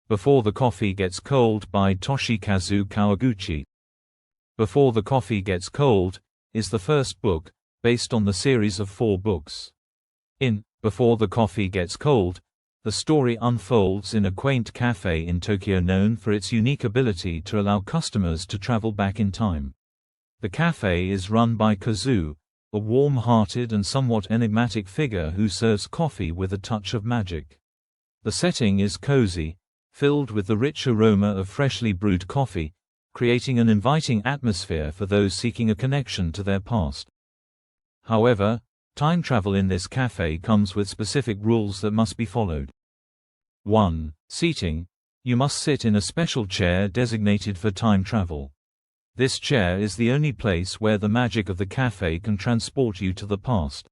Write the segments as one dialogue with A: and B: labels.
A: Before the Coffee Gets Cold by Toshikazu Kawaguchi. Before the Coffee Gets Cold is the first book, based on the series of 4 books. In Before the Coffee Gets Cold, the story unfolds in a quaint café in Tokyo known for its unique ability to allow customers to travel back in time. The café is run by Kazu, a warm-hearted and somewhat enigmatic figure who serves coffee with a touch of magic. The setting is cozy, filled with the rich aroma of freshly brewed coffee, creating an inviting atmosphere for those seeking a connection to their past. However, time travel in this café comes with specific rules that must be followed. 1. Seating. You must sit in a special chair designated for time travel. This chair is the only place where the magic of the café can transport you to the past.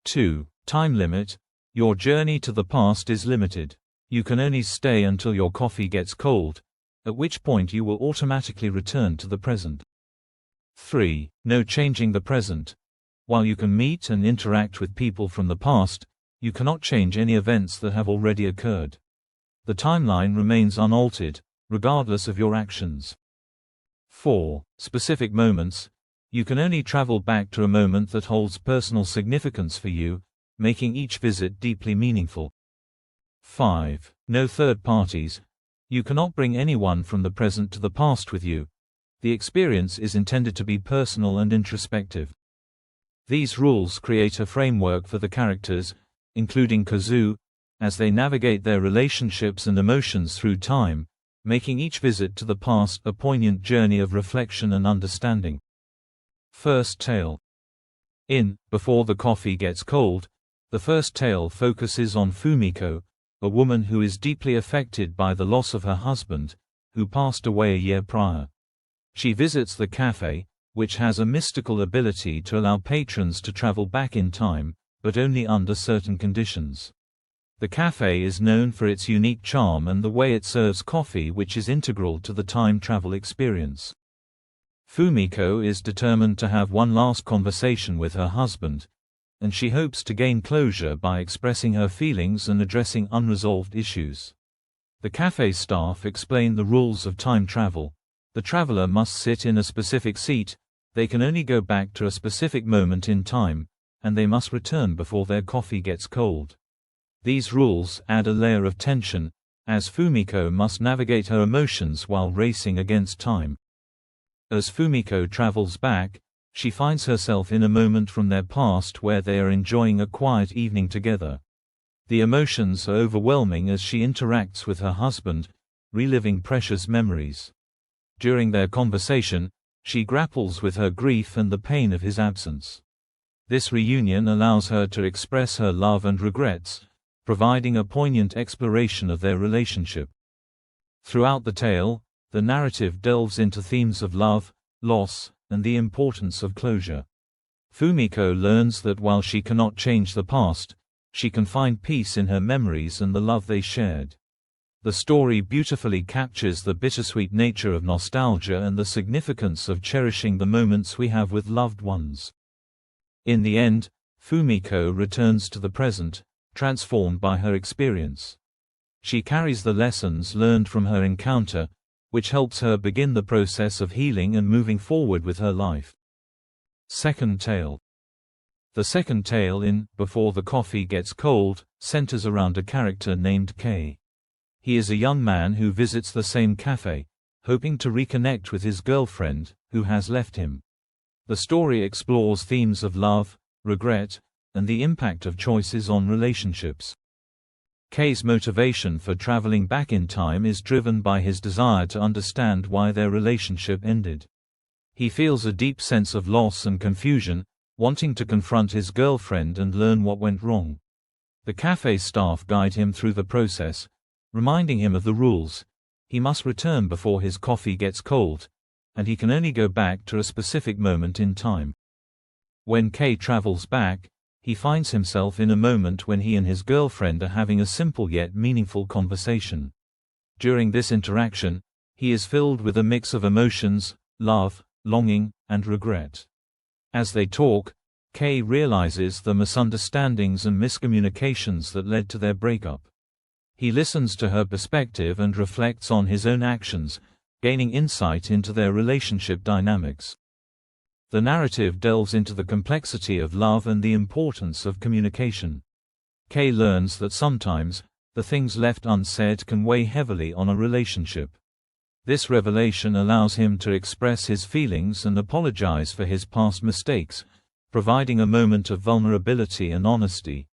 A: 2. Time limit. Your journey to the past is limited. You can only stay until your coffee gets cold, at which point you will automatically return to the present. 3. No changing the present. While you can meet and interact with people from the past, you cannot change any events that have already occurred. The timeline remains unaltered, regardless of your actions. 4. Specific moments. You can only travel back to a moment that holds personal significance for you, making each visit deeply meaningful. 5. No third parties. You cannot bring anyone from the present to the past with you. The experience is intended to be personal and introspective. These rules create a framework for the characters, including Kazu, as they navigate their relationships and emotions through time, making each visit to the past a poignant journey of reflection and understanding. First tale. In Before the Coffee Gets Cold, the first tale focuses on Fumiko, a woman who is deeply affected by the loss of her husband, who passed away a year prior. She visits the cafe, which has a mystical ability to allow patrons to travel back in time, but only under certain conditions. The cafe is known for its unique charm and the way it serves coffee, which is integral to the time travel experience. Fumiko is determined to have one last conversation with her husband, and she hopes to gain closure by expressing her feelings and addressing unresolved issues. The cafe staff explain the rules of time travel. The traveler must sit in a specific seat, they can only go back to a specific moment in time, and they must return before their coffee gets cold. These rules add a layer of tension, as Fumiko must navigate her emotions while racing against time. As Fumiko travels back, she finds herself in a moment from their past where they are enjoying a quiet evening together. The emotions are overwhelming as she interacts with her husband, reliving precious memories. During their conversation, she grapples with her grief and the pain of his absence. This reunion allows her to express her love and regrets, providing a poignant exploration of their relationship. Throughout the tale, the narrative delves into themes of love, loss, and the importance of closure. Fumiko learns that while she cannot change the past, she can find peace in her memories and the love they shared. The story beautifully captures the bittersweet nature of nostalgia and the significance of cherishing the moments we have with loved ones. In the end, Fumiko returns to the present, transformed by her experience. She carries the lessons learned from her encounter, which helps her begin the process of healing and moving forward with her life. Second tale. The second tale in Before the Coffee Gets Cold centers around a character named Kei. He is a young man who visits the same cafe, hoping to reconnect with his girlfriend, who has left him. The story explores themes of love, regret, and the impact of choices on relationships. Kei's motivation for traveling back in time is driven by his desire to understand why their relationship ended. He feels a deep sense of loss and confusion, wanting to confront his girlfriend and learn what went wrong. The cafe staff guide him through the process, reminding him of the rules. He must return before his coffee gets cold, and he can only go back to a specific moment in time. When Kei travels back, he finds himself in a moment when he and his girlfriend are having a simple yet meaningful conversation. During this interaction, he is filled with a mix of emotions, love, longing, and regret. As they talk, Kei realizes the misunderstandings and miscommunications that led to their breakup. He listens to her perspective and reflects on his own actions, gaining insight into their relationship dynamics. The narrative delves into the complexity of love and the importance of communication. Kei learns that sometimes, the things left unsaid can weigh heavily on a relationship. This revelation allows him to express his feelings and apologize for his past mistakes, providing a moment of vulnerability and honesty.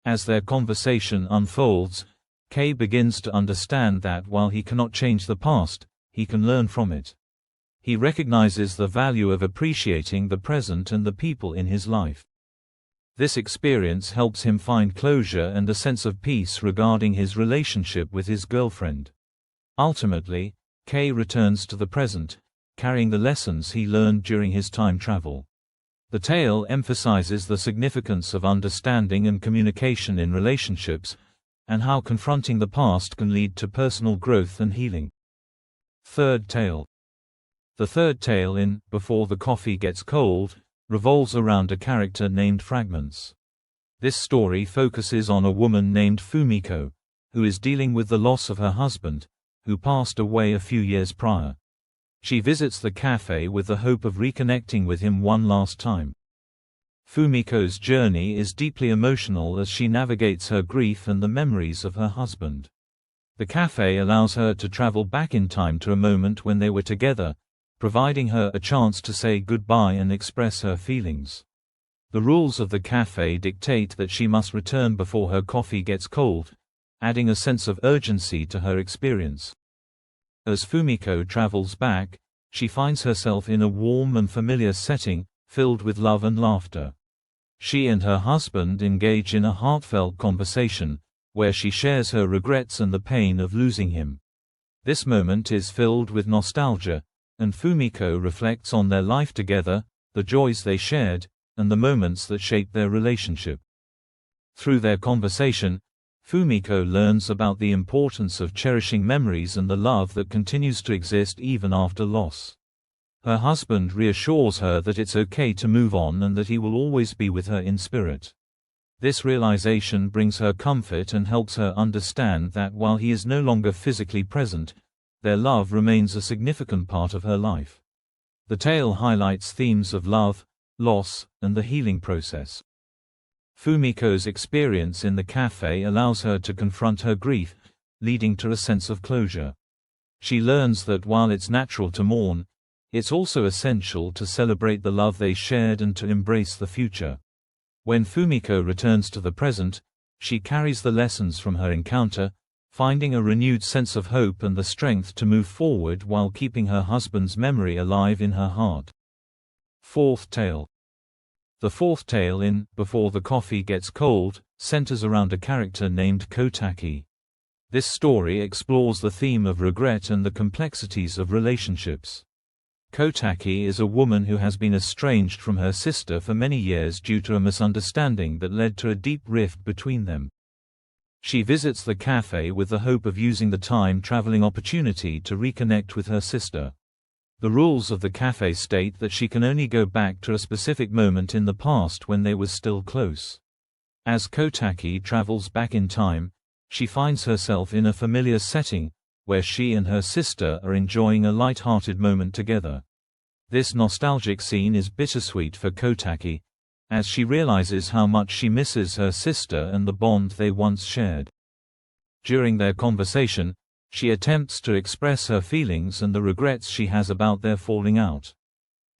A: As their conversation unfolds, Kei begins to understand that while he cannot change the past, he can learn from it. He recognizes the value of appreciating the present and the people in his life. This experience helps him find closure and a sense of peace regarding his relationship with his girlfriend. Ultimately, Kei returns to the present, carrying the lessons he learned during his time travel. The tale emphasizes the significance of understanding and communication in relationships, and how confronting the past can lead to personal growth and healing. Third tale. The third tale in Before the Coffee Gets Cold revolves around a character named Fragments. This story focuses on a woman named Fumiko, who is dealing with the loss of her husband, who passed away a few years prior. She visits the café with the hope of reconnecting with him one last time. Fumiko's journey is deeply emotional as she navigates her grief and the memories of her husband. The café allows her to travel back in time to a moment when they were together, providing her a chance to say goodbye and express her feelings. The rules of the café dictate that she must return before her coffee gets cold, adding a sense of urgency to her experience. As Fumiko travels back, she finds herself in a warm and familiar setting, filled with love and laughter. She and her husband engage in a heartfelt conversation, where she shares her regrets and the pain of losing him. This moment is filled with nostalgia, and Fumiko reflects on their life together, the joys they shared, and the moments that shaped their relationship. Through their conversation, Fumiko learns about the importance of cherishing memories and the love that continues to exist even after loss. Her husband reassures her that it's okay to move on and that he will always be with her in spirit. This realization brings her comfort and helps her understand that while he is no longer physically present, their love remains a significant part of her life. The tale highlights themes of love, loss, and the healing process. Fumiko's experience in the café allows her to confront her grief, leading to a sense of closure. She learns that while it's natural to mourn, it's also essential to celebrate the love they shared and to embrace the future. When Fumiko returns to the present, she carries the lessons from her encounter, finding a renewed sense of hope and the strength to move forward while keeping her husband's memory alive in her heart. Fourth tale. The fourth tale in Before the Coffee Gets Cold centers around a character named Kotaki. This story explores the theme of regret and the complexities of relationships. Kotaki is a woman who has been estranged from her sister for many years due to a misunderstanding that led to a deep rift between them. She visits the café with the hope of using the time-traveling opportunity to reconnect with her sister. The rules of the café state that she can only go back to a specific moment in the past when they were still close. As Kotaki travels back in time, she finds herself in a familiar setting, where she and her sister are enjoying a light-hearted moment together. This nostalgic scene is bittersweet for Kotaki, as she realizes how much she misses her sister and the bond they once shared. During their conversation, she attempts to express her feelings and the regrets she has about their falling out.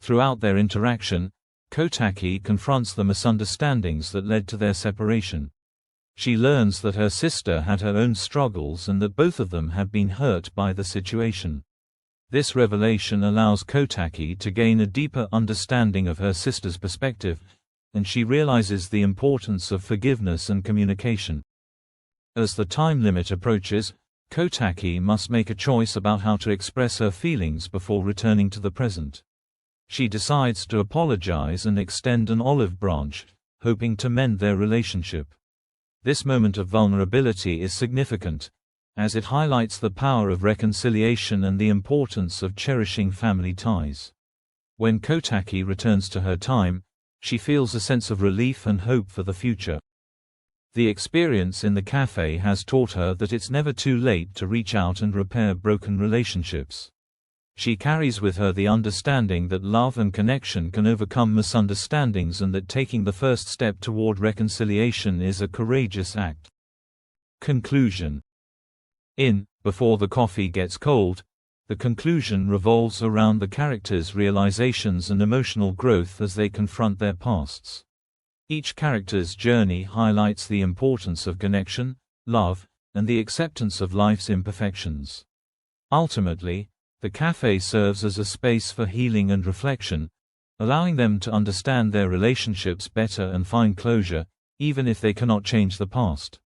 A: Throughout their interaction, Kotaki confronts the misunderstandings that led to their separation. She learns that her sister had her own struggles and that both of them had been hurt by the situation. This revelation allows Kotaki to gain a deeper understanding of her sister's perspective, and she realizes the importance of forgiveness and communication. As the time limit approaches, Kotaki must make a choice about how to express her feelings before returning to the present. She decides to apologize and extend an olive branch, hoping to mend their relationship. This moment of vulnerability is significant, as it highlights the power of reconciliation and the importance of cherishing family ties. When Kotaki returns to her time, she feels a sense of relief and hope for the future. The experience in the cafe has taught her that it's never too late to reach out and repair broken relationships. She carries with her the understanding that love and connection can overcome misunderstandings and that taking the first step toward reconciliation is a courageous act. Conclusion. In Before the Coffee Gets Cold, the conclusion revolves around the characters' realizations and emotional growth as they confront their pasts. Each character's journey highlights the importance of connection, love, and the acceptance of life's imperfections. Ultimately, the cafe serves as a space for healing and reflection, allowing them to understand their relationships better and find closure, even if they cannot change the past.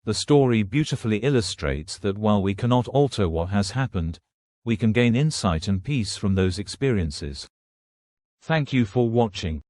A: The story beautifully illustrates that while we cannot alter what has happened, we can gain insight and peace from those experiences. Thank you for watching.